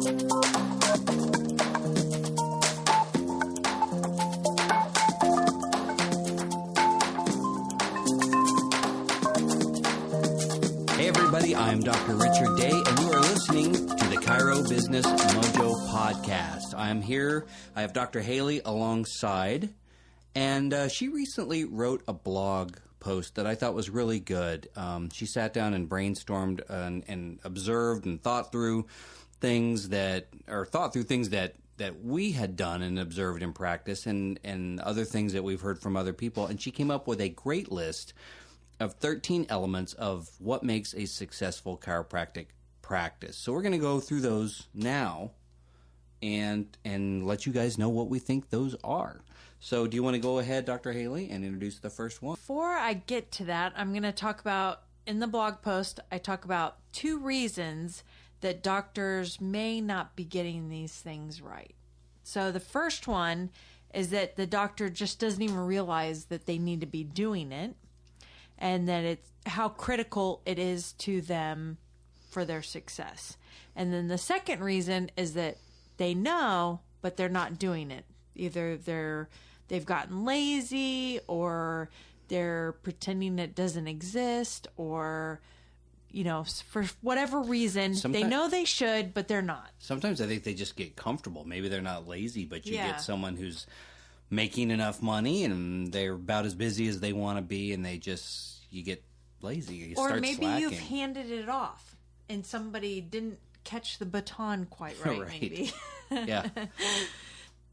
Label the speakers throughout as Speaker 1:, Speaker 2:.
Speaker 1: Hey everybody, I'm Dr. Richard Day, and you are listening to the Chiro Business Mojo Podcast. I'm here, I have Dr. Haley alongside, and she recently wrote a blog post that I thought was really good. She sat down and brainstormed and observed and thought through things that we had done and observed in practice and other things that we've heard from other people, and she came up with a great list of 13 elements of what makes a successful chiropractic practice. So we're going to go through those now and let you guys know what we think those are. So do you want to go ahead, Dr. Haley, and introduce the first one?
Speaker 2: Before I get to that, I'm going to talk about, in the blog post, I talk about 2 reasons that doctors may not be getting these things right. So the first one is that the doctor just doesn't even realize that they need to be doing it, and that it's how critical it is to them for their success. And then the second reason is that they know, but they're not doing it. Either they've gotten lazy, or they're pretending it doesn't exist, or, you know, for whatever reason, they know they should, but they're not. Sometimes
Speaker 1: I think they just get comfortable. Maybe they're not lazy, but you get someone who's making enough money and they're about as busy as they want to be, and you get lazy. You
Speaker 2: or
Speaker 1: start
Speaker 2: maybe
Speaker 1: slacking.
Speaker 2: You've handed it off and somebody didn't catch the baton quite right. Maybe.
Speaker 1: Yeah.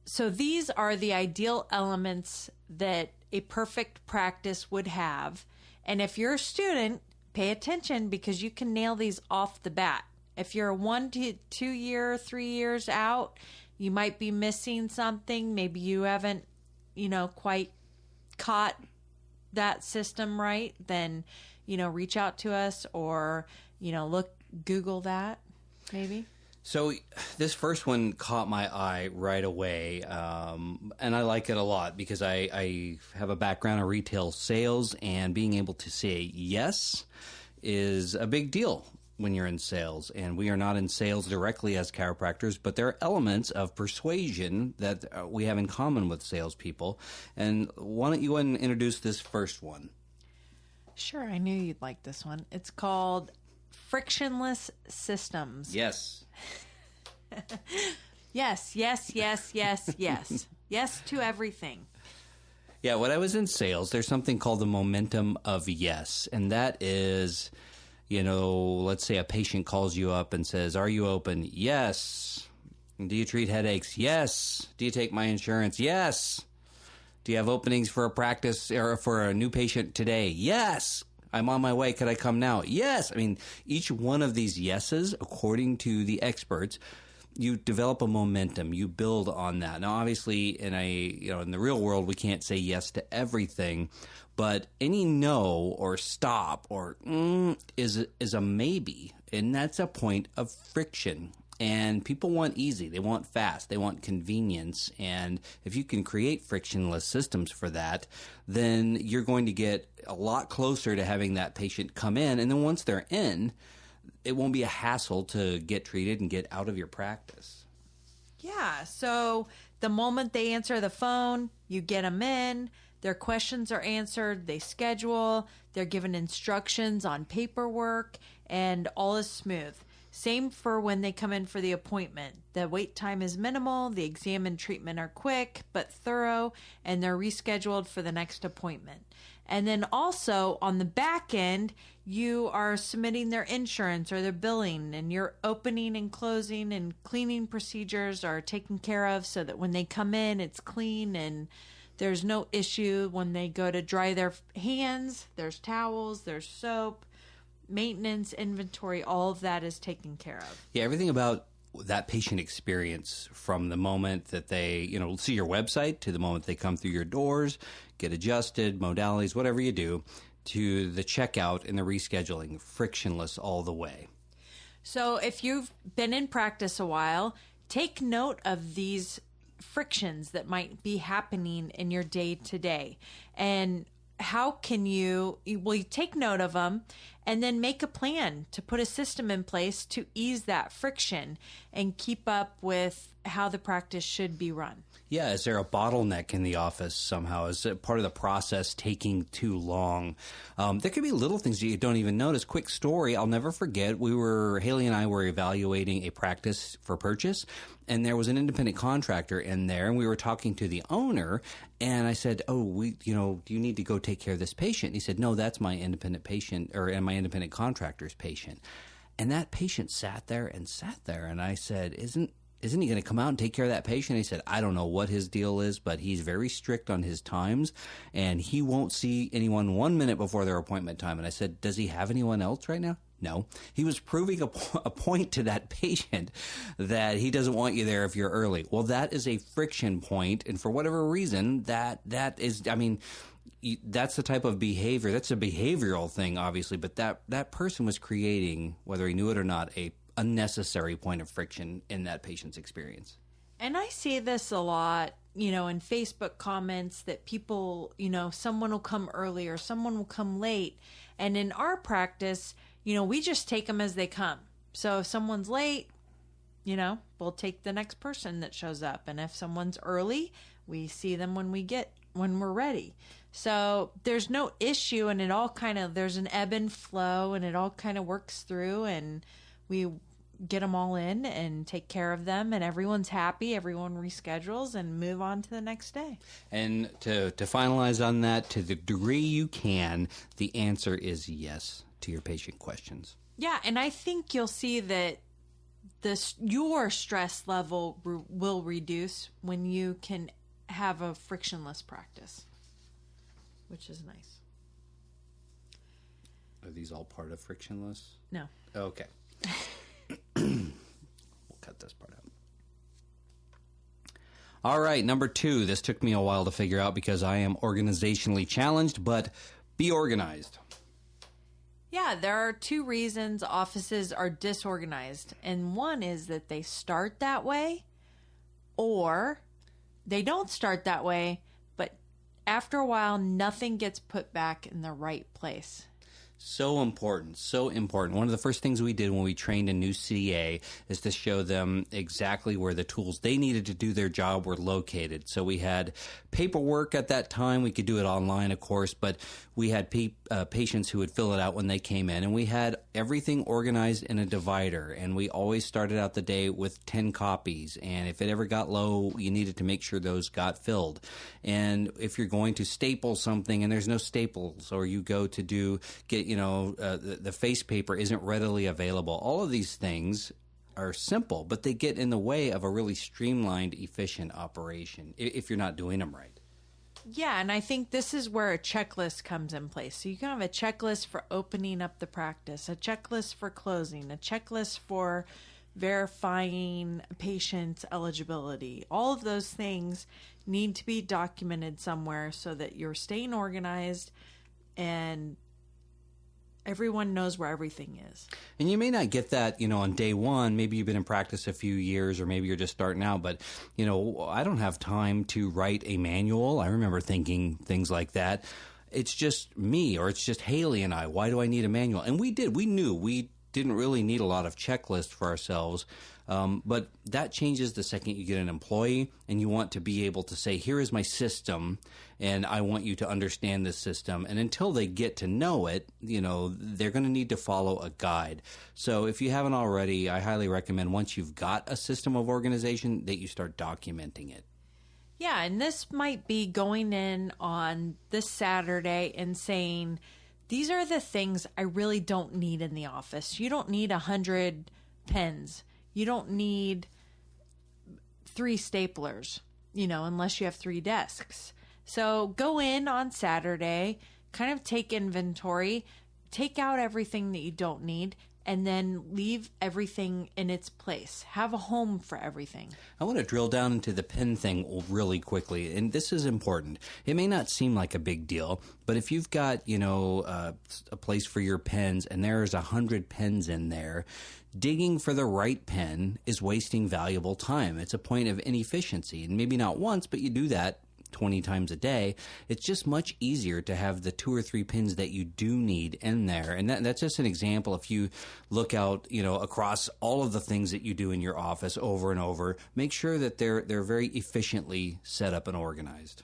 Speaker 2: So these are the ideal elements that a perfect practice would have. And if you're a student, pay attention, because you can nail these off the bat. If you're 1 to 2 year, 3 years out, you might be missing something. Maybe you haven't, quite caught that system right. Then, reach out to us, or, Google that maybe.
Speaker 1: So this first one caught my eye right away, and I like it a lot because I have a background in retail sales, and being able to say yes is a big deal when you're in sales. And we are not in sales directly as chiropractors, but there are elements of persuasion that we have in common with salespeople. And why don't you go ahead and introduce this first one?
Speaker 2: Sure, I knew you'd like this one. It's called Frictionless Systems.
Speaker 1: Yes.
Speaker 2: Yes. Yes to everything.
Speaker 1: Yeah, when I was in sales, there's something called the momentum of yes. And that is, let's say a patient calls you up and says, "Are you open?" Yes. "Do you treat headaches?" Yes. "Do you take my insurance?" Yes. "Do you have openings for a practice or for a new patient today?" Yes. "I'm on my way. Could I come now?" Yes. I mean, each one of these yeses, according to the experts, you develop a momentum. You build on that. Now, obviously, in the real world, we can't say yes to everything, but any no or stop or is a maybe, and that's a point of friction. And people want easy. They want fast. They want convenience. And if you can create frictionless systems for that, then you're going to get a lot closer to having that patient come in. And then once they're in, it won't be a hassle to get treated and get out of your practice.
Speaker 2: Yeah. So the moment they answer the phone, you get them in. Their questions are answered. They schedule. They're given instructions on paperwork, and all is smooth. Same for when they come in for the appointment. The wait time is minimal, the exam and treatment are quick but thorough, and they're rescheduled for the next appointment. And then also on the back end, you are submitting their insurance or their billing, and your opening and closing and cleaning procedures are taken care of so that when they come in, it's clean and there's no issue. When they go to dry their hands, there's towels, there's soap. Maintenance, inventory, all of that is taken care of.
Speaker 1: Yeah, everything about that patient experience from the moment that they, see your website to the moment they come through your doors, get adjusted, modalities, whatever you do, to the checkout and the rescheduling, frictionless all the way.
Speaker 2: So if you've been in practice a while, take note of these frictions that might be happening in your day to day. And how can you take note of them, and then make a plan to put a system in place to ease that friction and keep up with how the practice should be run.
Speaker 1: Yeah, is there a bottleneck in the office somehow? Is it part of the process taking too long? There could be little things that you don't even notice. Quick story, I'll never forget. Haley and I were evaluating a practice for purchase, and there was an independent contractor in there, and we were talking to the owner, and I said, do you need to go take care of this patient? And he said, no, that's my independent patient, or my independent contractor's patient. And that patient sat there, and I said, isn't he going to come out and take care of that patient? He said, I don't know what his deal is, but he's very strict on his times, and he won't see anyone 1 minute before their appointment time. And I said, does he have anyone else right now? No. He was proving a point to that patient that he doesn't want you there if you're early. Well, that is a friction point, and for whatever reason, that is, I mean, that's the type of behavior. That's a behavioral thing, obviously, but that person was creating, whether he knew it or not, a unnecessary point of friction in that patient's experience.
Speaker 2: And I see this a lot, in Facebook comments that people, someone will come early or someone will come late. And in our practice, we just take them as they come. So if someone's late, we'll take the next person that shows up. And if someone's early, we see them when we're ready. So there's no issue, and there's an ebb and flow, and it all kind of works through, and we get them all in and take care of them, and everyone's happy. Everyone reschedules and move on to the next day. And
Speaker 1: to finalize on that, to the degree you can, the answer is yes to your patient questions.
Speaker 2: Yeah, and I think you'll see that your stress level will reduce when you can have a frictionless practice, which is nice.
Speaker 1: Are these all part of frictionless?
Speaker 2: No.
Speaker 1: Okay. We'll cut this part out. All right, number 2. This took me a while to figure out because I am organizationally challenged, but be organized.
Speaker 2: Yeah, there are 2 reasons offices are disorganized. And one is that they start that way, or they don't start that way, but after a while, nothing gets put back in the right place.
Speaker 1: So important, so important. One of the first things we did when we trained a new CA is to show them exactly where the tools they needed to do their job were located. So we had paperwork at that time. We could do it online, of course, but we had patients who would fill it out when they came in, and we had everything organized in a divider, and we always started out the day with 10 copies, and if it ever got low, you needed to make sure those got filled. And if you're going to staple something and there's no staples, or you go to get the face paper isn't readily available. All of these things are simple, but they get in the way of a really streamlined, efficient operation if you're not doing them right.
Speaker 2: Yeah, and I think this is where a checklist comes in place. So you can have a checklist for opening up the practice, a checklist for closing, a checklist for verifying patient eligibility. All of those things need to be documented somewhere so that you're staying organized and everyone knows where everything is.
Speaker 1: And you may not get that, on day one. Maybe you've been in practice a few years, or maybe you're just starting out. But, I don't have time to write a manual. I remember thinking things like that. It's just me, or it's just Haley and I. Why do I need a manual? And we did. We knew we didn't really need a lot of checklists for ourselves. But that changes the second you get an employee, and you want to be able to say, here is my system, and I want you to understand this system. And until they get to know it, they're going to need to follow a guide. So if you haven't already, I highly recommend once you've got a system of organization that you start documenting it.
Speaker 2: Yeah, and this might be going in on this Saturday and saying, these are the things I really don't need in the office. You don't need 100 pens. You don't need 3 staplers, unless you have 3 desks. So go in on Saturday, kind of take inventory, take out everything that you don't need, and then leave everything in its place. Have a home for everything.
Speaker 1: I want to drill down into the pen thing really quickly, and this is important. It may not seem like a big deal, but if you've got, a place for your pens and there's 100 pens in there, digging for the right pen is wasting valuable time. It's a point of inefficiency, and maybe not once, but you do that 20 times a day. It's just much easier to have the 2 or 3 pins that you do need in there. And that's just an example. If you look out, across all of the things that you do in your office over and over, make sure that they're very efficiently set up and organized.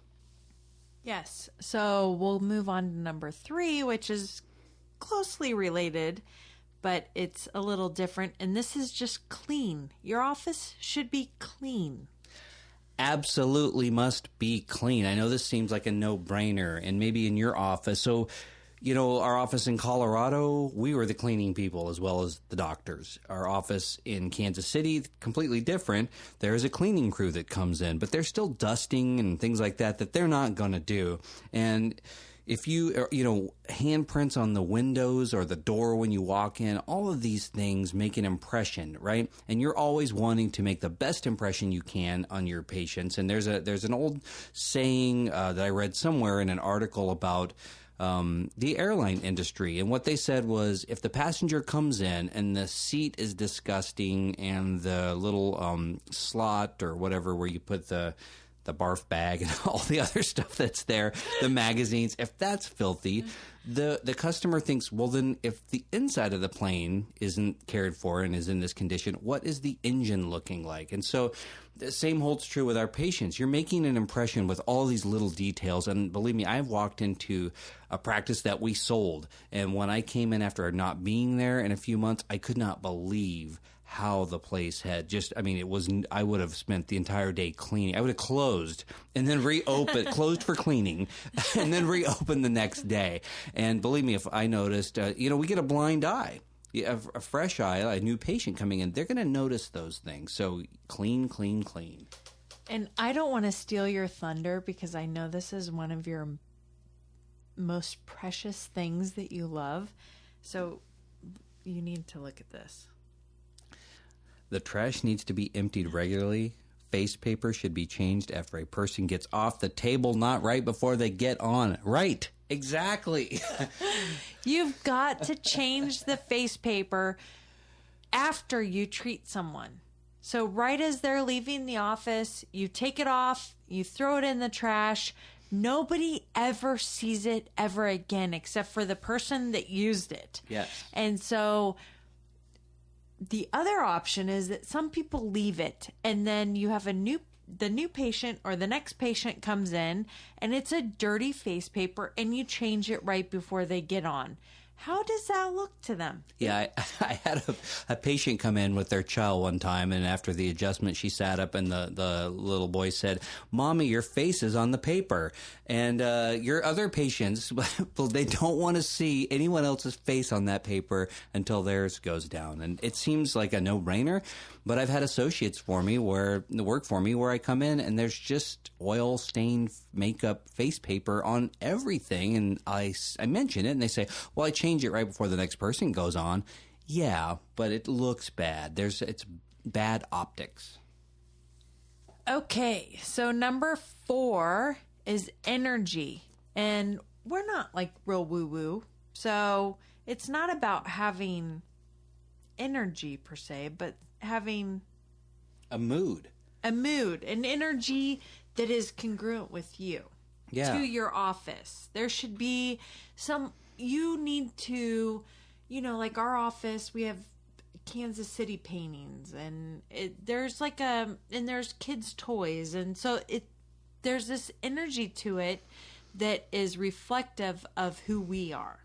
Speaker 2: Yes. So we'll move on to number 3, which is closely related, but it's a little different. And this is just clean. Your office should be clean.
Speaker 1: Absolutely must be clean. I know this seems like a no-brainer, and maybe in your office. So, our office in Colorado, we were the cleaning people as well as the doctors. Our office in Kansas City, completely different. There's a cleaning crew that comes in, but they're still dusting and things like that they're not going to do. And if handprints on the windows or the door when you walk in, all of these things make an impression, right? And you're always wanting to make the best impression you can on your patients. And there's an old saying that I read somewhere in an article about the airline industry. And what they said was, if the passenger comes in and the seat is disgusting and the little slot or whatever where you put the barf bag and all the other stuff that's there, the magazines, if that's filthy, the customer thinks, well, then if the inside of the plane isn't cared for and is in this condition, what is the engine looking like? And so the same holds true with our patients. You're making an impression with all these little details. And believe me, I've walked into a practice that we sold. And when I came in after not being there in a few months, I could not believe how the place had I would have spent the entire day cleaning. I would have closed and then reopened, closed for cleaning, and then reopened the next day. And believe me, if I noticed, we get a blind eye. A fresh eye, a new patient coming in, they're going to notice those things. So clean, clean, clean.
Speaker 2: And I don't want to steal your thunder because I know this is one of your most precious things that you love. So you need to look at this.
Speaker 1: The trash needs to be emptied regularly. Face paper should be changed after a person gets off the table, not right before they get on. Right. Exactly.
Speaker 2: You've got to change the face paper after you treat someone. So right as they're leaving the office, you take it off, you throw it in the trash. Nobody ever sees it ever again except for the person that used it.
Speaker 1: Yes.
Speaker 2: And so the other option is that some people leave it, and then you have the new patient or the next patient comes in and it's a dirty face paper and you change it right before they get on. How does that look to them?
Speaker 1: Yeah, I had a patient come in with their child one time, and after the adjustment, she sat up and the little boy said, "Mommy, your face is on the paper." And your other patients, they don't want to see anyone else's face on that paper until theirs goes down. And it seems like a no-brainer, but I've had associates work for me where I come in and there's just oil-stained makeup face paper on everything. And I mention it and they say, well, I change it right before the next person goes on. Yeah, but it looks bad. It's bad optics.
Speaker 2: Okay, so number 4 is energy. And we're not like real woo-woo. So it's not about having energy per se, but having
Speaker 1: a mood,
Speaker 2: an energy that is congruent with you, to your office. There should be you need to, like our office, we have Kansas City paintings and there's there's kids' toys. And so there's this energy to it that is reflective of who we are.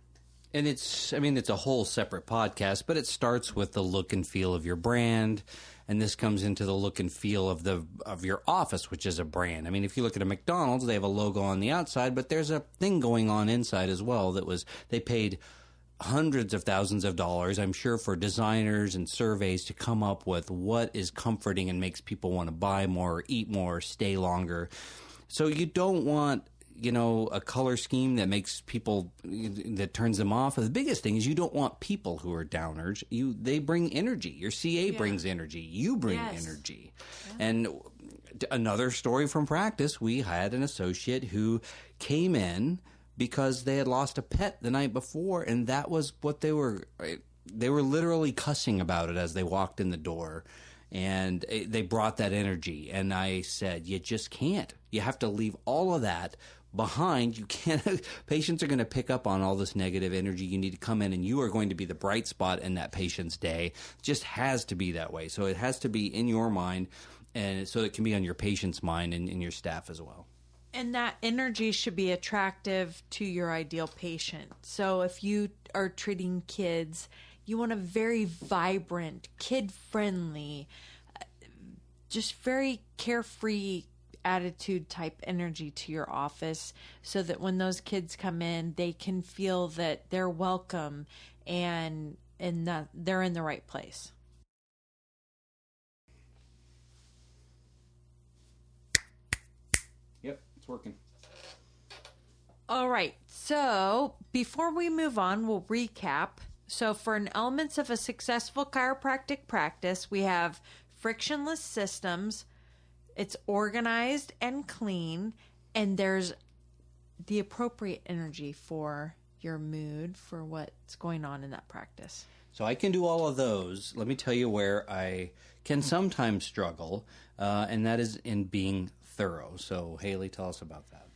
Speaker 1: And it's a whole separate podcast, but it starts with the look and feel of your brand, and this comes into the look and feel of your office, which is a brand. I mean, if you look at a McDonald's, they have a logo on the outside, but there's a thing going on inside as well they paid hundreds of thousands of dollars, I'm sure, for designers and surveys to come up with what is comforting and makes people want to buy more, eat more, stay longer. So you don't want a color scheme that makes people, that turns them off. The biggest thing is you don't want people who are downers. They bring energy. Your CA brings energy. You bring energy. Yeah. And another story from practice, we had an associate who came in because they had lost a pet the night before, and that was what they were literally cussing about it as they walked in the door. And they brought that energy. And I said, you just can't. You have to leave all of that behind. You can't. Patients are going to pick up on all this negative energy. You need to come in, and you are going to be the bright spot in that patient's day. It just has to be that way. So it has to be in your mind, and so it can be on your patient's mind and your staff as well.
Speaker 2: And that energy should be attractive to your ideal patient. So if you are treating kids, you want a very vibrant, kid-friendly, just very carefree attitude type energy to your office, so that when those kids come in, they can feel that they're welcome and that they're in the right place.
Speaker 1: Yep, it's working.
Speaker 2: All right. So before we move on, we'll recap. So for an elements of a successful chiropractic practice, we have frictionless systems. It's organized and clean, and there's the appropriate energy for your mood, for what's going on in that practice.
Speaker 1: So I can do all of those. Let me tell you where I can sometimes struggle, and that is in being thorough. So Haley, tell us about that.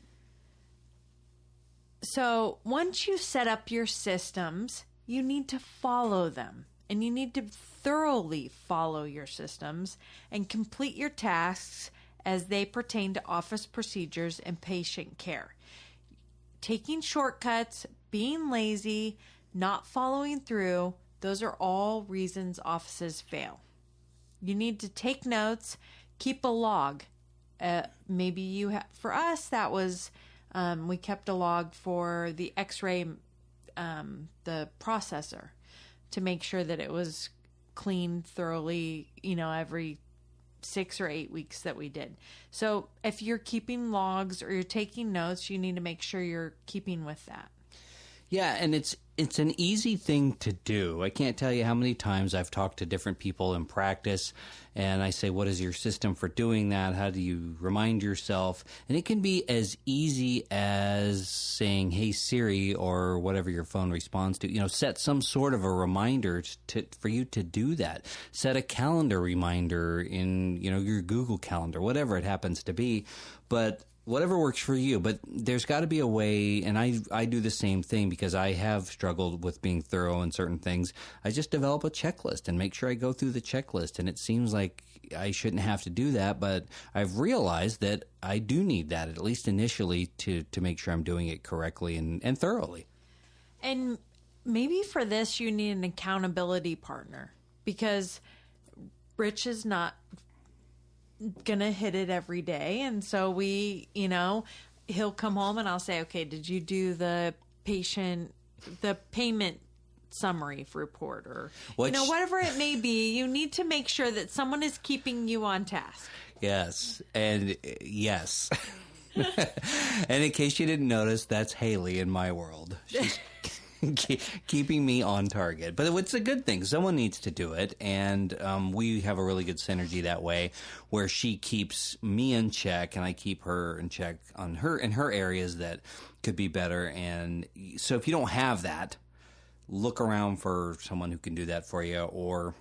Speaker 2: So once you set up your systems, you need to follow them, and you need to thoroughly follow your systems and complete your tasks as they pertain to office procedures and patient care. Taking shortcuts, being lazy, not following through, those are all reasons offices fail. You need to take notes, keep a log. Maybe you have, for us, that was, we kept a log for the x-ray, the processor, to make sure that it was cleaned thoroughly, every 6 or 8 weeks that we did. So if you're keeping logs or you're taking notes, you need to make sure you're keeping with that.
Speaker 1: Yeah, and it's an easy thing to do. I can't tell you how many times I've talked to different people in practice, and I say, what is your system for doing that? How do you remind yourself? And it can be as easy as saying, hey, Siri, or whatever your phone responds to. Set some sort of a reminder for you to do that. Set a calendar reminder in, your Google Calendar, whatever it happens to be. But whatever works for you, but there's got to be a way, and I do the same thing because I have struggled with being thorough in certain things. I just develop a checklist and make sure I go through the checklist, and it seems like I shouldn't have to do that, but I've realized that I do need that, at least initially, to make sure I'm doing it correctly and thoroughly.
Speaker 2: And maybe for this, you need an accountability partner, because Rich is not gonna hit it every day, and so he'll come home and I'll say, okay, did you do the payment summary report, or whatever it may be. You need to make sure that someone is keeping you on task.
Speaker 1: Yes, and yes. And in case you didn't notice, that's Haley in my world. She's keeping me on target. But it's a good thing. Someone needs to do it. And we have a really good synergy that way, where she keeps me in check and I keep her in check in her areas that could be better. And so if you don't have that, look around for someone who can do that for you, or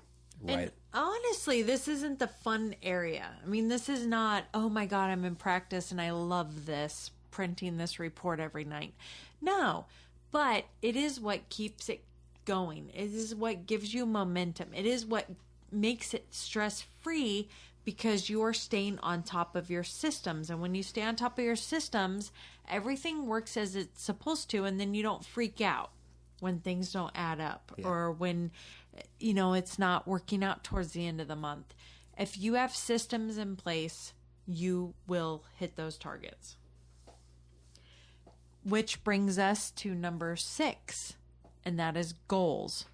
Speaker 2: And honestly, this isn't the fun area. I mean, this is not, oh my God, I'm in practice and I love this, printing this report every night. No. But it is what keeps it going. It is what gives you momentum. It is what makes it stress-free, because you're staying on top of your systems. And when you stay on top of your systems, everything works as it's supposed to, and then you don't freak out when things don't add up, or when, it's not working out towards the end of the month. If you have systems in place, you will hit those targets. Which brings us to number 6, and that is goals.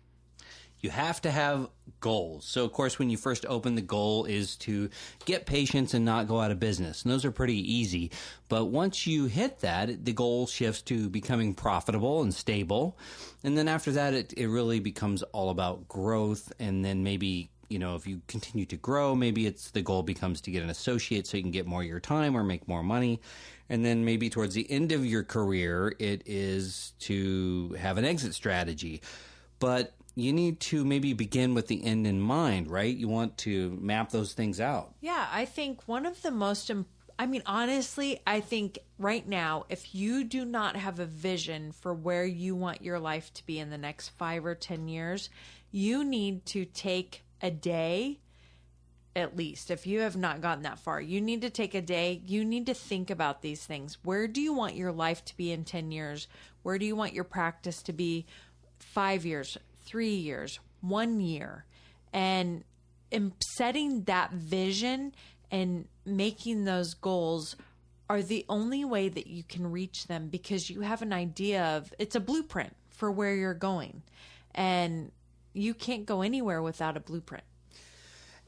Speaker 1: You have to have goals. So, of course, when you first open, the goal is to get patients and not go out of business. And those are pretty easy. But once you hit that, the goal shifts to becoming profitable and stable. And then after that, it really becomes all about growth. And then maybe, if you continue to grow, maybe the goal becomes to get an associate so you can get more of your time or make more money. And then maybe towards the end of your career, it is to have an exit strategy. But you need to maybe begin with the end in mind, right? You want to map those things out.
Speaker 2: Yeah, I think one of the most, honestly, I think right now, if you do not have a vision for where you want your life to be in the next 5 or 10 years, you need to take a day, at least. If you have not gotten that far, you need to take a day. You need to think about these things. Where do you want your life to be in 10 years? Where do you want your practice to be 5 years, 3 years, 1 year? And in setting that vision and making those goals are the only way that you can reach them, because you have an idea of, it's a blueprint for where you're going. And you can't go anywhere without a blueprint.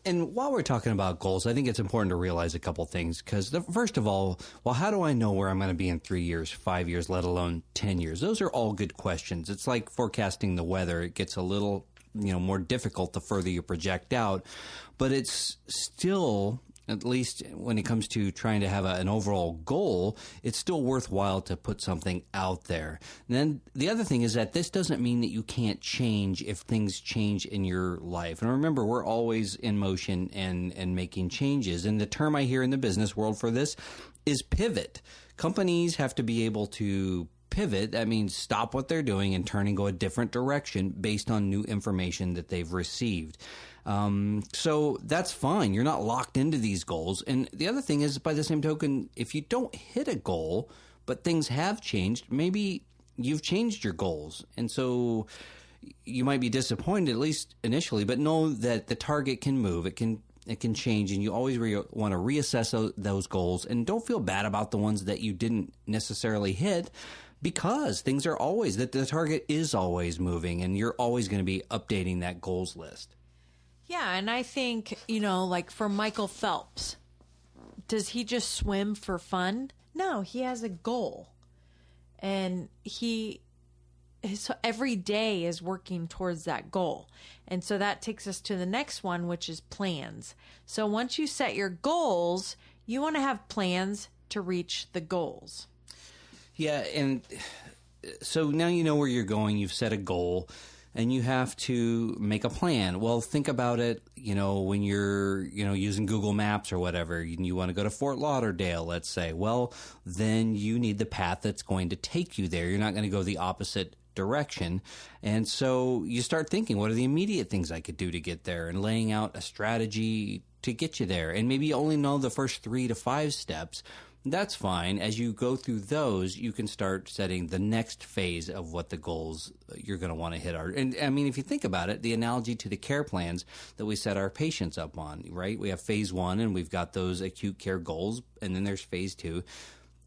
Speaker 1: And while we're talking about goals, I think it's important to realize a couple things. Because first of all, well, how do I know where I'm going to be in 3 years, 5 years, let alone 10 years? Those are all good questions. It's like forecasting the weather. It gets a little, more difficult the further you project out. But it's still, at least when it comes to trying to have an overall goal, it's still worthwhile to put something out there. And then the other thing is that this doesn't mean that you can't change if things change in your life. And remember, we're always in motion and making changes. And the term I hear in the business world for this is pivot. Companies have to be able to pivot. That means stop what they're doing and turn and go a different direction based on new information that they've received. So that's fine. You're not locked into these goals. And the other thing is, by the same token, if you don't hit a goal, but things have changed, maybe you've changed your goals. And so you might be disappointed, at least initially, but know that the target can move. It can change, and you always want to reassess those goals. And don't feel bad about the ones that you didn't necessarily hit, because things are always, that the target is always moving, and you're always going to be updating that goals list.
Speaker 2: Yeah, and I think, like for Michael Phelps, does he just swim for fun? No, he has a goal. And every day is working towards that goal. And so that takes us to the next one, which is plans. So once you set your goals, you want to have plans to reach the goals.
Speaker 1: Yeah, and so now you know where you're going. You've set a goal. And you have to make a plan. Well, think about it, when you're, using Google Maps or whatever, and you want to go to Fort Lauderdale, let's say. Well, then you need the path that's going to take you there. You're not going to go the opposite direction. And so you start thinking, what are the immediate things I could do to get there, and laying out a strategy to get you there. And maybe you only know the first 3 to 5 steps. That's fine. As you go through those, you can start setting the next phase of what the goals you're going to want to hit are. And if you think about it, the analogy to the care plans that we set our patients up on, right? We have phase 1, and we've got those acute care goals, and then there's phase 2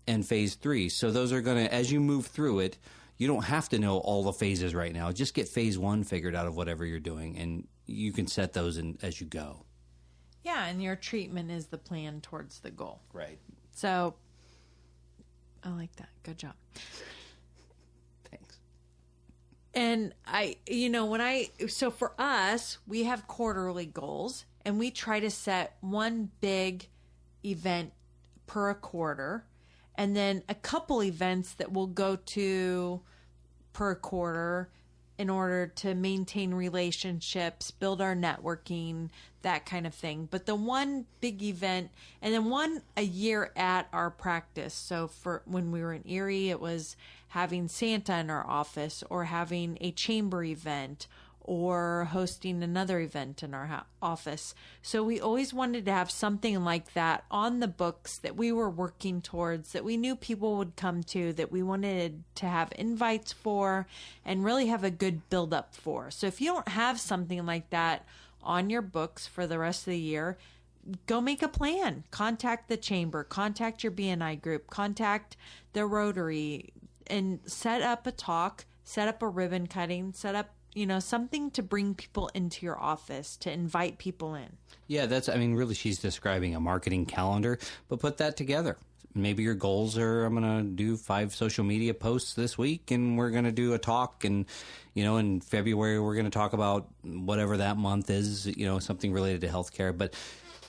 Speaker 1: and phase 3. So those are going to, as you move through it, you don't have to know all the phases right now. Just get phase 1 figured out of whatever you're doing, and you can set those in as you go.
Speaker 2: Yeah, and your treatment is the plan towards the goal.
Speaker 1: Right.
Speaker 2: So, I like that. Good job.
Speaker 1: Thanks.
Speaker 2: And so for us, we have quarterly goals, and we try to set one big event per quarter, and then a couple events that we'll go to per quarter in order to maintain relationships, build our networking, that kind of thing. But the one big event, and then one a year at our practice. So for when we were in Erie, it was having Santa in our office, or having a chamber event, or hosting another event in our office. So we always wanted to have something like that on the books that we were working towards, that we knew people would come to, that we wanted to have invites for, and really have a good build up for. So if you don't have something like that on your books for the rest of the year, go make a plan. Contact the chamber, contact your BNI group, contact the Rotary, and set up a talk, set up a ribbon cutting, set up something to bring people into your office, to invite people in.
Speaker 1: Yeah, really she's describing a marketing calendar, but put that together. Maybe your goals are, I'm going to do 5 social media posts this week, and we're going to do a talk, and, in February we're going to talk about whatever that month is, something related to healthcare. But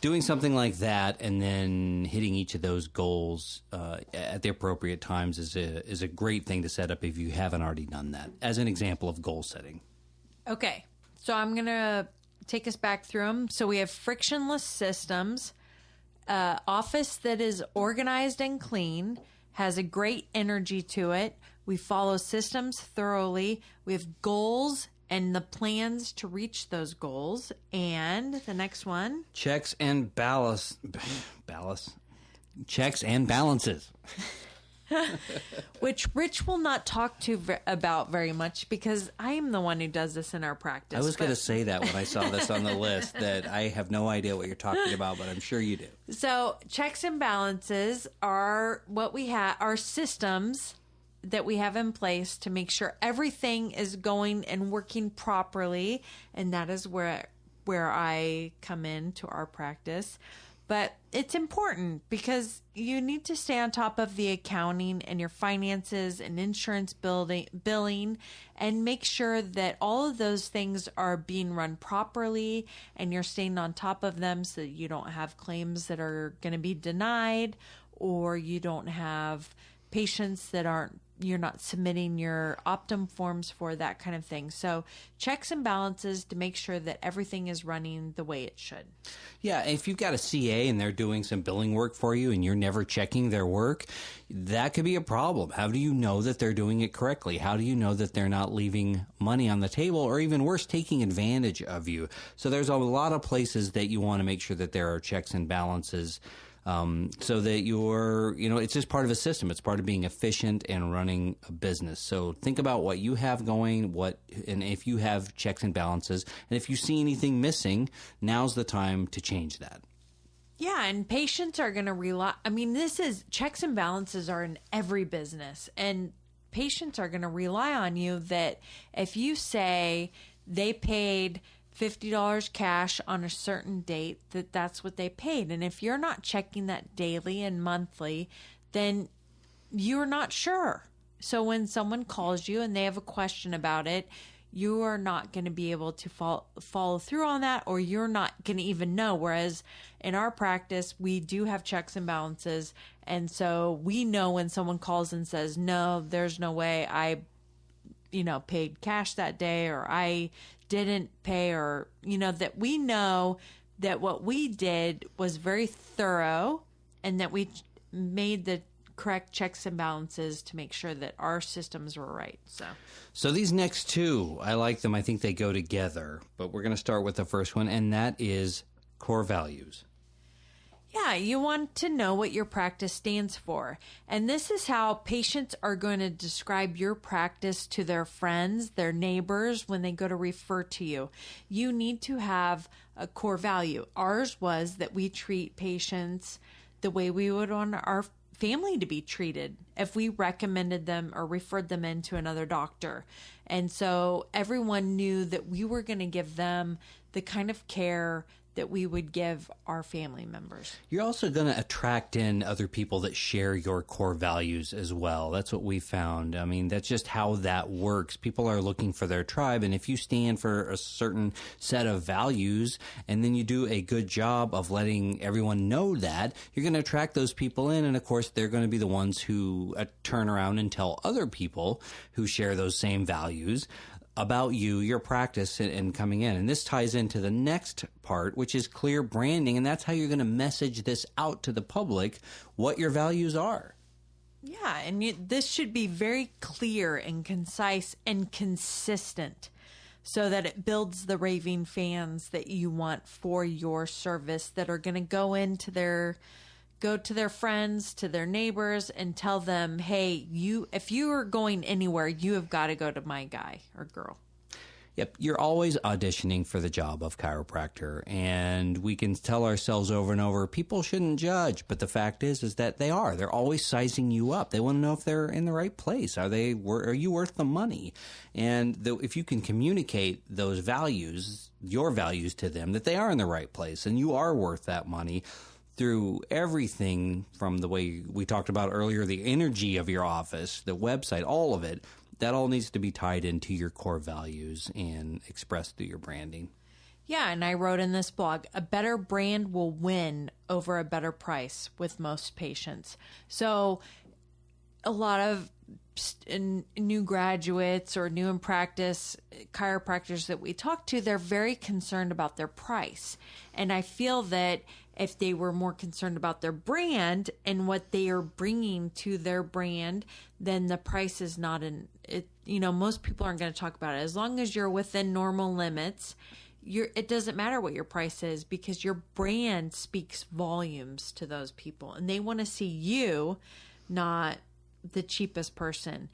Speaker 1: doing something like that, and then hitting each of those goals at the appropriate times is a great thing to set up if you haven't already done that, as an example of goal setting.
Speaker 2: Okay, so I'm going to take us back through them. So we have frictionless systems, office that is organized and clean, has a great energy to it. We follow systems thoroughly. We have goals and the plans to reach those goals. And the next one.
Speaker 1: Checks and Checks and balances.
Speaker 2: Which Rich will not talk about very much because I am the one who does this in our practice.
Speaker 1: I was going to say that when I saw this on the list, that I have no idea what you're talking about, but I'm sure you do.
Speaker 2: So checks and balances are what we have, are systems that we have in place to make sure everything is going and working properly. And that is where I come into our practice. But it's important because you need to stay on top of the accounting and your finances and insurance billing and make sure that all of those things are being run properly and you're staying on top of them so that you don't have claims that are going to be denied or you don't have patients that you're not submitting your Optum forms for, that kind of thing. So checks and balances to make sure that everything is running the way it should.
Speaker 1: Yeah, if you've got a CA and they're doing some billing work for you and you're never checking their work, that could be a problem. How do you know that they're doing it correctly? How do you know that they're not leaving money on the table or even worse, taking advantage of you? So there's a lot of places that you want to make sure that there are checks and balances so that it's just part of a system. It's part of being efficient and running a business. So think about what you have going, and if you have checks and balances, and if you see anything missing, now's the time to change that.
Speaker 2: Yeah, and patients are going to rely. I mean, checks and balances are in every business, and patients are going to rely on you that if you say they paid $50 cash on a certain date, that's what they paid. And if you're not checking that daily and monthly, then you're not sure. So when someone calls you and they have a question about it, you are not going to be able to follow through on that, or you're not going to even know. Whereas in our practice, we do have checks and balances. And so we know when someone calls and says, no, there's no way I paid cash that day, or I didn't pay, or, that we know that what we did was very thorough and that we made the correct checks and balances to make sure that our systems were right. So
Speaker 1: these next two, I like them. I think they go together, but we're going to start with the first one, and that is core values.
Speaker 2: Yeah, you want to know what your practice stands for. And this is how patients are going to describe your practice to their friends, their neighbors, when they go to refer to you. You need to have a core value. Ours was that we treat patients the way we would want our family to be treated if we recommended them or referred them into another doctor. And so everyone knew that we were going to give them the kind of care that we would give our family members.
Speaker 1: You're also going to attract in other people that share your core values as well. That's what we found. I mean, that's just how that works. People are looking for their tribe, and if you stand for a certain set of values and then you do a good job of letting everyone know that, you're going to attract those people in, and of course they're going to be the ones who turn around and tell other people who share those same values about you, your practice, and coming in. And this ties into the next part, which is clear branding. And that's how you're going to message this out to the public, what your values are.
Speaker 2: Yeah, and this should be very clear and concise and consistent so that it builds the raving fans that you want for your service that are going to go to their friends, to their neighbors, and tell them, hey, if you are going anywhere, you have got to go to my guy or girl.
Speaker 1: Yep, you're always auditioning for the job of chiropractor, and we can tell ourselves over and over, people shouldn't judge, but the fact is that they are. They're always sizing you up. They want to know if they're in the right place. Are you worth the money? And if you can communicate those values, your values to them, that they are in the right place and you are worth that money, through everything from the way we talked about earlier, the energy of your office, the website, all of it, that all needs to be tied into your core values and expressed through your branding.
Speaker 2: Yeah, and I wrote in this blog, a better brand will win over a better price with most patients. So a lot of new graduates or new in practice chiropractors that we talk to, they're very concerned about their price. And I feel that if they were more concerned about their brand and what they are bringing to their brand, then the price is not most people aren't going to talk about it. As long as you're within normal limits, it doesn't matter what your price is, because your brand speaks volumes to those people, and they want to see you, not the cheapest person.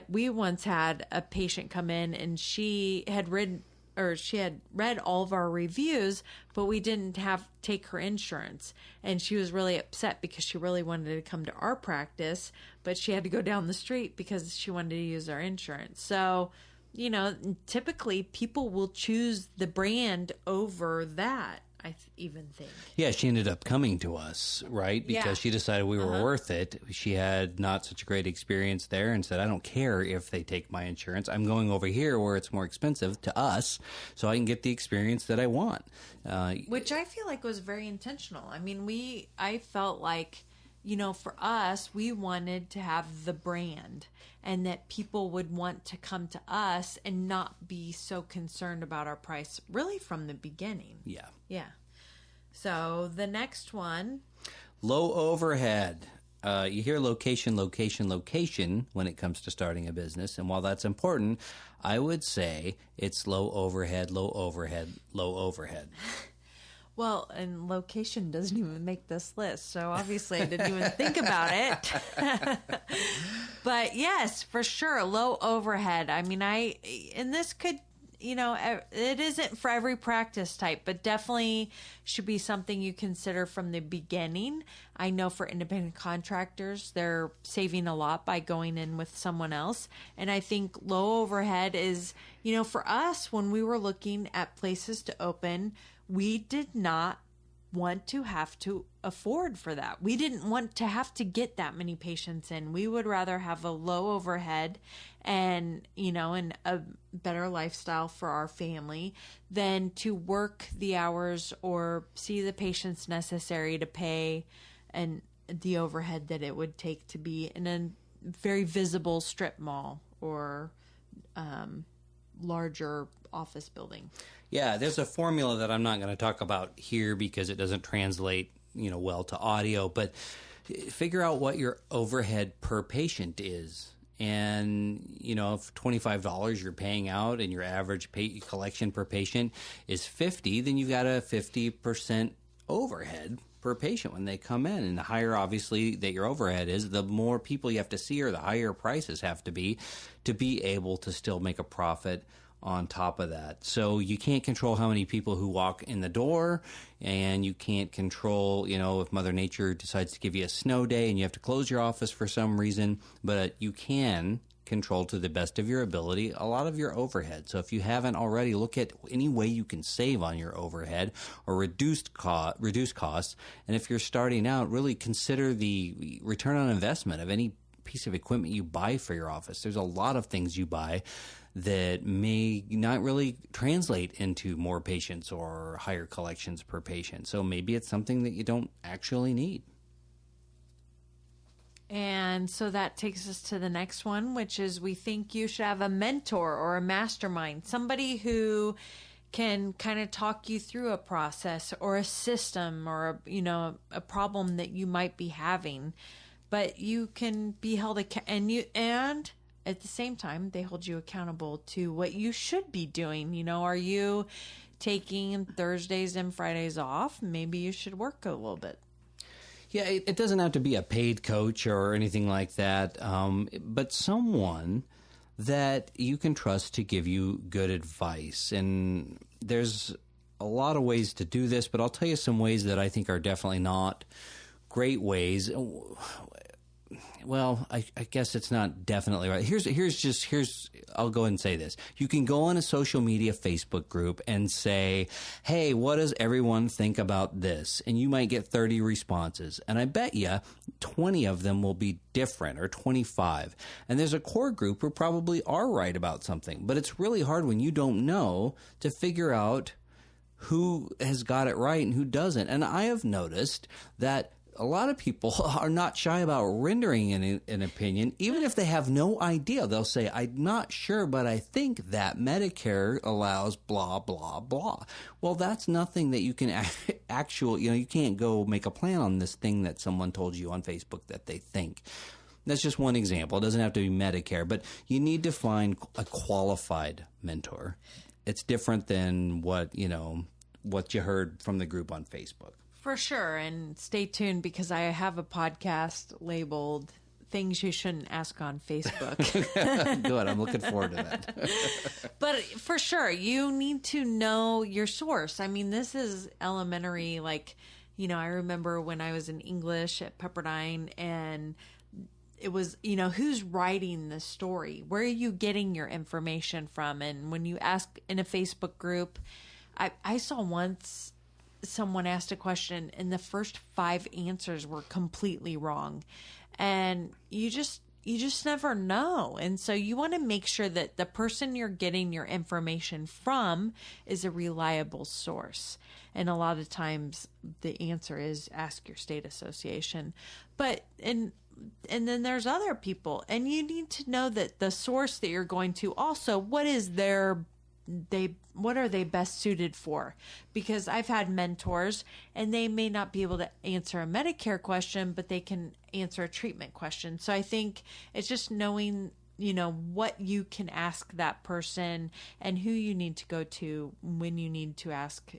Speaker 2: We once had a patient come in, and she had read all of our reviews, but we didn't take her insurance. And she was really upset because she really wanted to come to our practice, but she had to go down the street because she wanted to use our insurance. So, typically people will choose the brand over that, I even think.
Speaker 1: Yeah, she ended up coming to us, right? Because she decided we were worth it. She had not such a great experience there and said, I don't care if they take my insurance. I'm going over here where it's more expensive to us so I can get the experience that I want.
Speaker 2: Which I feel like was very intentional. I mean, I felt like, for us, we wanted to have the brand, and that people would want to come to us and not be so concerned about our price really from the beginning.
Speaker 1: Yeah.
Speaker 2: Yeah. So the next one.
Speaker 1: Low overhead. You hear location, location, location when it comes to starting a business. And while that's important, I would say it's low overhead, low overhead, low overhead.
Speaker 2: Well, and location doesn't even make this list, so obviously I didn't even think about it. But yes, for sure, low overhead. I mean, and this could, it isn't for every practice type, but definitely should be something you consider from the beginning. I know for independent contractors, they're saving a lot by going in with someone else. And I think low overhead is, for us, when we were looking at places to open, we did not want to have to afford for that. We didn't want to have to get that many patients in. We would rather have a low overhead and, and a better lifestyle for our family than to work the hours or see the patients necessary to pay and the overhead that it would take to be in a very visible strip mall or larger office building.
Speaker 1: Yeah, there's a formula that I'm not going to talk about here because it doesn't translate, well to audio, but figure out what your overhead per patient is. And, if $25 you're paying out and your average collection per patient is $50, then you've got a 50% overhead per patient when they come in. And the higher, obviously, that your overhead is, the more people you have to see or the higher prices have to be able to still make a profit on top of that. So you can't control how many people who walk in the door, and you can't control, if Mother Nature decides to give you a snow day and you have to close your office for some reason, but you can control to the best of your ability a lot of your overhead. So if you haven't already, look at any way you can save on your overhead or reduce costs. And if you're starting out, really consider the return on investment of any piece of equipment you buy for your office. There's a lot of things you buy that may not really translate into more patients or higher collections per patient. So maybe it's something that you don't actually need.
Speaker 2: And so that takes us to the next one, which is we think you should have a mentor or a mastermind, somebody who can kind of talk you through a process or a system or a problem that you might be having. But you can be held and at the same time, they hold you accountable to what you should be doing. Are you taking Thursdays and Fridays off? Maybe you should work a little bit.
Speaker 1: Yeah, it doesn't have to be a paid coach or anything like that, but someone that you can trust to give you good advice. And there's a lot of ways to do this, but I'll tell you some ways that I think are definitely not great ways. Well, I guess it's not definitely right. Here's I'll go ahead and say this. You can go on a social media Facebook group and say, hey, what does everyone think about this? And you might get 30 responses. And I bet you 20 of them will be different, or 25. And there's a core group who probably are right about something. But it's really hard when you don't know to figure out who has got it right and who doesn't. And I have noticed that a lot of people are not shy about rendering an opinion, even if they have no idea. They'll say, I'm not sure, but I think that Medicare allows blah, blah, blah. Well, that's nothing that you can you can't go make a plan on this thing that someone told you on Facebook that they think. That's just one example. It doesn't have to be Medicare, but you need to find a qualified mentor. It's different than what you heard from the group on Facebook.
Speaker 2: For sure. And stay tuned because I have a podcast labeled Things You Shouldn't Ask on Facebook.
Speaker 1: Good. I'm looking forward to that.
Speaker 2: But for sure, you need to know your source. I mean, this is elementary. Like, I remember when I was in English at Pepperdine and it was, who's writing the story? Where are you getting your information from? And when you ask in a Facebook group, I saw once someone asked a question and the first 5 answers were completely wrong. And you just never know. And so you want to make sure that the person you're getting your information from is a reliable source. And a lot of times the answer is ask your state association. And then there's other people, and you need to know that the source that you're going to also, what are they best suited for? Because I've had mentors and they may not be able to answer a Medicare question, but they can answer a treatment question. So I think it's just knowing, what you can ask that person and who you need to go to when you need to ask,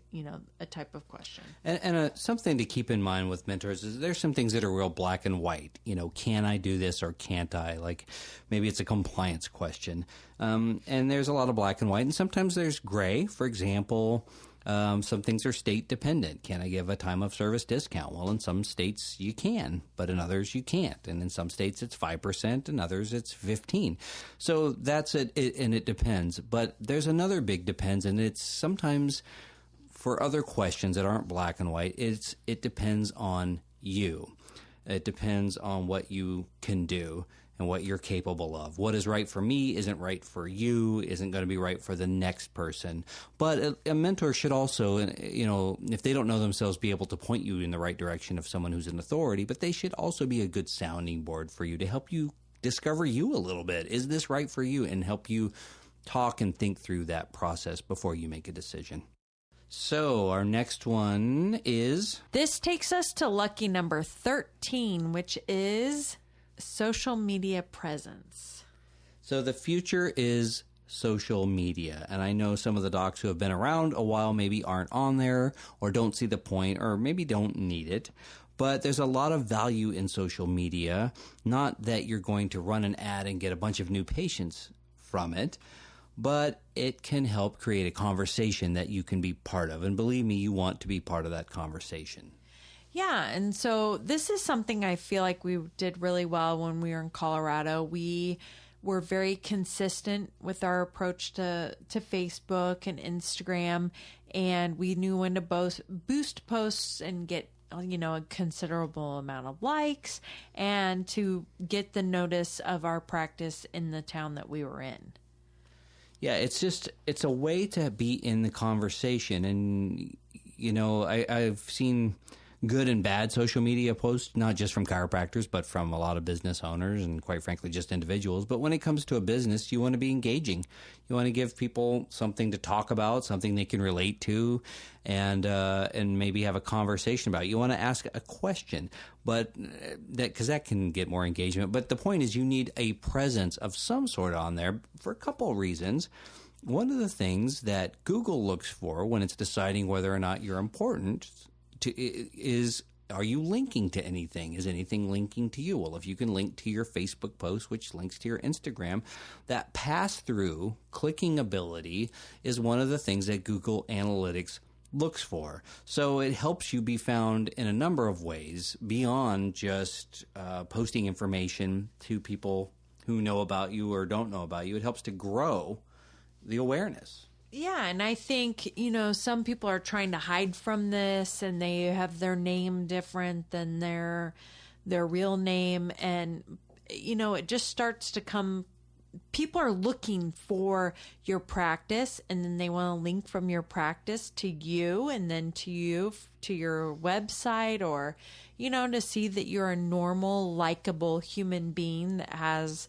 Speaker 2: a type of question.
Speaker 1: And something to keep in mind with mentors is there's some things that are real black and white. Can I do this or can't I? Like maybe it's a compliance question. And there's a lot of black and white, and sometimes there's gray. For example, some things are state dependent. Can I give a time of service discount? Well, in some states you can, but in others you can't. And in some states it's 5%, in others it's 15%. So that's it, and it depends. But there's another big depends, and it's sometimes for other questions that aren't black and white, it depends on you. It depends on what you can do and what you're capable of. What is right for me isn't right for you, isn't going to be right for the next person. But a mentor should also, if they don't know themselves, be able to point you in the right direction of someone who's an authority, but they should also be a good sounding board for you to help you discover you a little bit. Is this right for you? And help you talk and think through that process before you make a decision. So our next one is...
Speaker 2: This takes us to lucky number 13, which is... social media presence.
Speaker 1: So the future is social media. And I know some of the docs who have been around a while maybe aren't on there or don't see the point or maybe don't need it. But there's a lot of value in social media. Not that you're going to run an ad and get a bunch of new patients from it, but it can help create a conversation that you can be part of. And believe me, you want to be part of that conversation.
Speaker 2: Yeah, and so this is something I feel like we did really well when we were in Colorado. We were very consistent with our approach to Facebook and Instagram, and we knew when to both boost posts and get a considerable amount of likes and to get the notice of our practice in the town that we were in.
Speaker 1: Yeah, it's a way to be in the conversation. And, I've seen good and bad social media posts, not just from chiropractors, but from a lot of business owners and quite frankly, just individuals. But when it comes to a business, you want to be engaging. You want to give people something to talk about, something they can relate to, and maybe have a conversation about. You want to ask a question, but because that can get more engagement. But the point is you need a presence of some sort on there for a couple of reasons. One of the things that Google looks for when it's deciding whether or not you're important is, are you linking to anything? Is anything linking to you? Well, if you can link to your Facebook post, which links to your Instagram, that pass-through clicking ability is one of the things that Google Analytics looks for. So it helps you be found in a number of ways beyond just posting information to people who know about you or don't know about you. It helps to grow the awareness.
Speaker 2: Yeah, and I think, some people are trying to hide from this and they have their name different than their real name. And, it just starts to come people are looking for your practice, and then they want to link from your practice to you, and then to your website, or, to see that you're a normal, likable human being that has,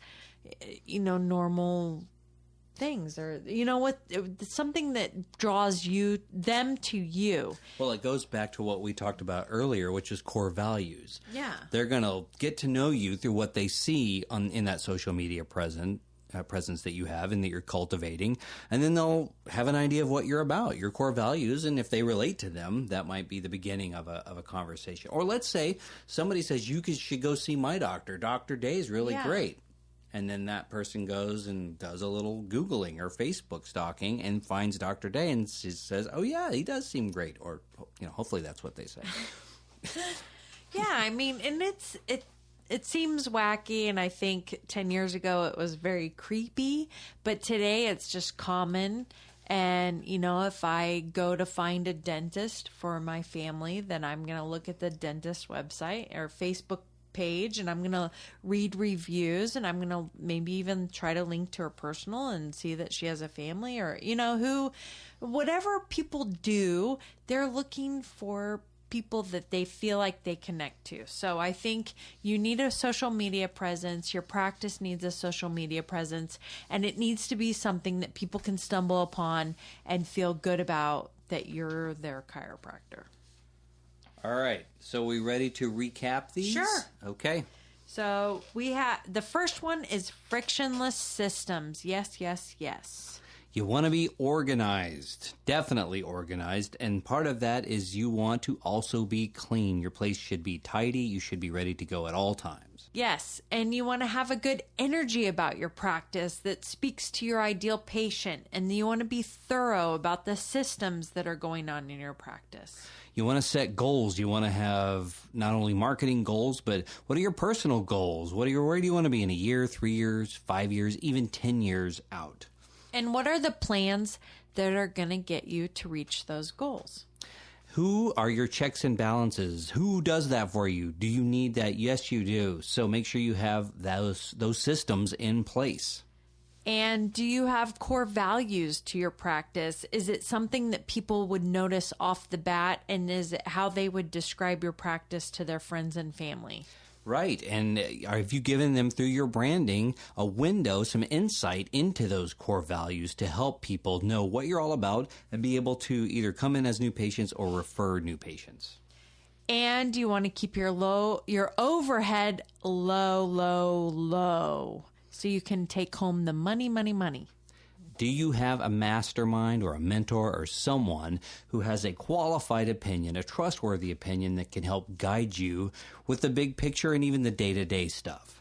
Speaker 2: normal things, or something that draws them to you.
Speaker 1: Well, it goes back to what we talked about earlier, which is core values.
Speaker 2: Yeah,
Speaker 1: they're going to get to know you through what they see in that social media presence that you have and that you're cultivating, and then they'll have an idea of what you're about, your core values, and if they relate to them, that might be the beginning of a conversation. Or let's say somebody says you should go see my doctor. Dr. Day is really great. And then that person goes and does a little Googling or Facebook stalking and finds Dr. Day and says, oh, yeah, he does seem great. Or, hopefully that's what they say.
Speaker 2: Yeah, I mean, and it seems wacky, and I think 10 years ago it was very creepy, but today it's just common. And, if I go to find a dentist for my family, then I'm going to look at the dentist website or Facebook page, and I'm going to read reviews, and I'm going to maybe even try to link to her personal and see that she has a family, or, whatever people do, they're looking for people that they feel like they connect to. So I think you need a social media presence. Your practice needs a social media presence, and it needs to be something that people can stumble upon and feel good about, that you're their chiropractor.
Speaker 1: All right. So we ready to recap these?
Speaker 2: Sure.
Speaker 1: Okay.
Speaker 2: So we have, the first one is Frictionless Systems. Yes, yes, yes.
Speaker 1: You want to be organized, definitely organized. And part of that is you want to also be clean. Your place should be tidy. You should be ready to go at all times.
Speaker 2: Yes. And you want to have a good energy about your practice that speaks to your ideal patient. And you want to be thorough about the systems that are going on in your practice.
Speaker 1: You want to set goals. You want to have not only marketing goals, but what are your personal goals? Where do you want to be in a year, 3 years, 5 years, even 10 years out?
Speaker 2: And what are the plans that are going to get you to reach those goals?
Speaker 1: Who are your checks and balances? Who does that for you? Do you need that? Yes, you do. So make sure you have those systems in place.
Speaker 2: And do you have core values to your practice? Is it something that people would notice off the bat? And is it how they would describe your practice to their friends and family?
Speaker 1: Right. And have you given them, through your branding, a window, some insight into those core values to help people know what you're all about and be able to either come in as new patients or refer new patients?
Speaker 2: And you want to keep your overhead low, so you can take home the money.
Speaker 1: Do you have a mastermind or a mentor or someone who has a qualified opinion, a trustworthy opinion that can help guide you with the big picture and even the day-to-day stuff?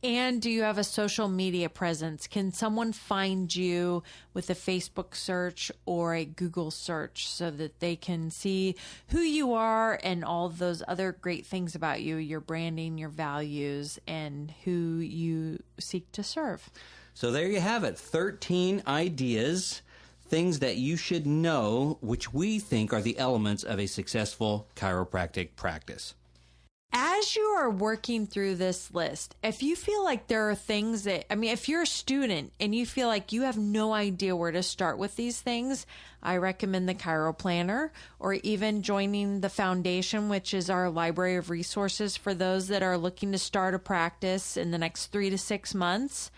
Speaker 2: And do you have a social media presence? Can someone find you with a Facebook search or a Google search so that they can see who you are and all those other great things about you, your branding, your values, and who you seek to serve?
Speaker 1: So there you have it, 13 ideas, things that you should know, which we think are the elements of a successful chiropractic practice.
Speaker 2: As you are working through this list, if you feel like there are things if you're a student and you feel like you have no idea where to start with these things, I recommend the Chiro Planner, or even joining the foundation, which is our library of resources for those that are looking to start a practice in the next 3 to 6 months.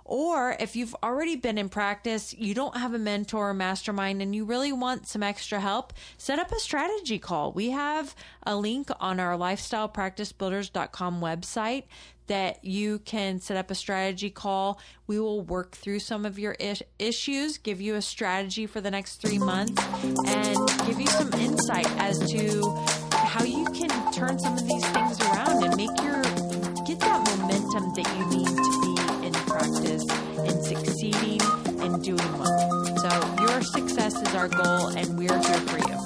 Speaker 2: Or if you've already been in practice, you don't have a mentor or mastermind, and you really want some extra help, set up a strategy call. We have a link on our lifestylepracticebuilders.com website that you can set up a strategy call. We will work through some of your issues, give you a strategy for the next 3 months, and give you some insight as to how you can turn some of these things around and get that momentum that you need to be in practice and succeeding and doing well. So your success is our goal, and we're here for you.